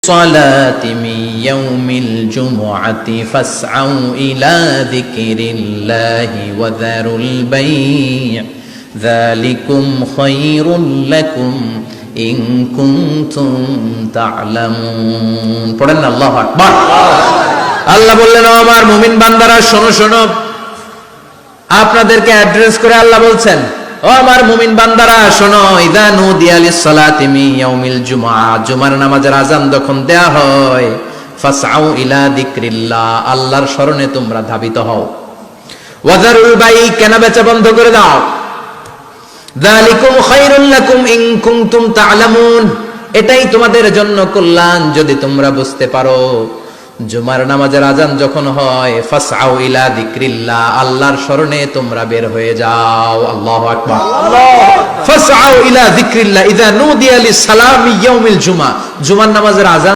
الصلاة من يوم الجمعة فاسعوا إلى ذكر الله وذروا البيع ذلكم خير لكم إن كنتم تعلمون পড়েন আল্লাহু আকবার। আল্লাহ বললেন, ও আমার মুমিন বান্দারা শোনো শোনো। আপনাদেরকে অ্যাড্রেস করে আল্লাহ বলছেন, ও আমার মুমিন বান্দারা শোনো, ইযা নুদিয়া লিস-সালাতি মিন ইয়াউমিল জুমআ, জুমার নামাজের আযান যখন দেয়া হয়, ফাসআউ ইলা যিকরিল্লাহ, আল্লাহর স্মরণে তোমরা ধাবিত হও। ওয়াযারুল বাই, কেনা বেচা বন্ধ করে দাও। যালিকুম খায়রুল লাকুম ইন কুনতুম তা'লামুন, এটাই তোমাদের জন্য কল্যাণ যদি তোমরা বুঝতে পারো। জুমার নামাজের আযান যখন হয়, ফাসআউ ইলা যিকরিল্লাহ, আল্লাহর স্মরণে তোমরা বের হয়ে যাও। আল্লাহু আকবার। ফাসআউ ইলা যিকরিল্লাহ ইযা নুদিয়া লিস-সালামি ইয়াউমিল জুমআ, জুমার নামাজের আযান